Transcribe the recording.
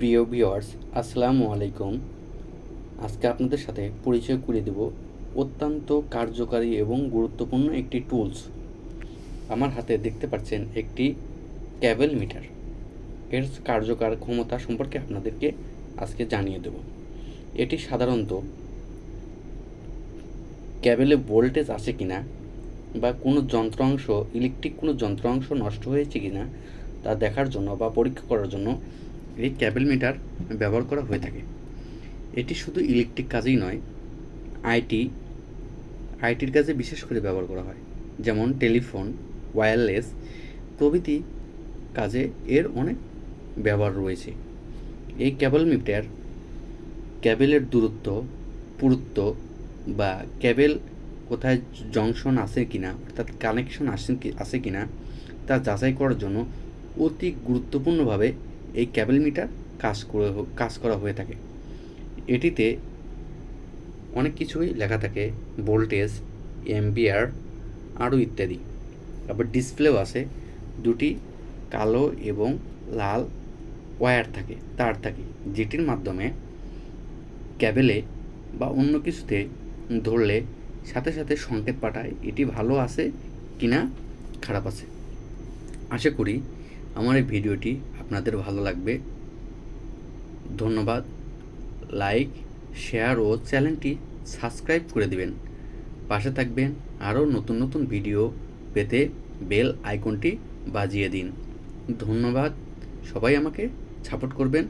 প্রিয় ভিউয়ার্স, আসসালামু আলাইকুম। আজকে আপনাদের সাথে পরিচয় করিয়ে দেব অত্যন্ত কার্যকারী এবং গুরুত্বপূর্ণ একটি টুলস। আমার হাতে দেখতে পাচ্ছেন একটি ক্যাবেল মিটার। এর কার্যকর ক্ষমতা সম্পর্কে আপনাদেরকে আজকে জানিয়ে দেব। এটি সাধারণত ক্যাবেলে ভোল্টেজ আছে কিনা বা কোনো যন্ত্রাংশ ইলেকট্রিক কোনো যন্ত্রাংশ নষ্ট হয়েছে কিনা তা দেখার জন্য বা পরীক্ষা করার জন্য এই ক্যাবেল মিটার ব্যবহার করা হয়ে থাকে। এটি শুধু ইলেকট্রিক কাজেই নয়, আইটির কাজে বিশেষ করে ব্যবহার করা হয়, যেমন টেলিফোন, ওয়্যারলেস প্রভৃতি কাজে এর অনেক ব্যবহার রয়েছে। এই ক্যাবেল মিটার ক্যাবেলের দূরত্ব, পুরুত্ব বা ক্যাবেল কোথায় জংশন আছে কিনা, অর্থাৎ কানেকশন আছে কিনা তা যাচাই করার জন্য অতি গুরুত্বপূর্ণভাবে এই ক্যাবেল মিটার কাজ করা হয়ে থাকে। এটিতে অনেক কিছুই লেখা থাকে, ভোল্টেজ, অ্যাম্পিয়ার আরও ইত্যাদি। আবার ডিসপ্লেও আছে, দুটি কালো এবং লাল ওয়্যার থাকে, তার থাকে, যেটির মাধ্যমে ক্যাবেলে বা অন্য কিছুতে ধরলে সাথে সাথে সংকেত পাঠায় এটি ভালো আছে কিনা খারাপ আছে। আশা করি আমার এই ভিডিওটি আপনাদের ভালো লাগবে। ধন্যবাদ। লাইক, শেয়ার ও চ্যানেলটি সাবস্ক্রাইব করে দিবেন। পাশে থাকবেন। আরও নতুন নতুন ভিডিও পেতে বেল আইকনটি বাজিয়ে দিন। ধন্যবাদ। সবাই আমাকে সাপোর্ট করবেন।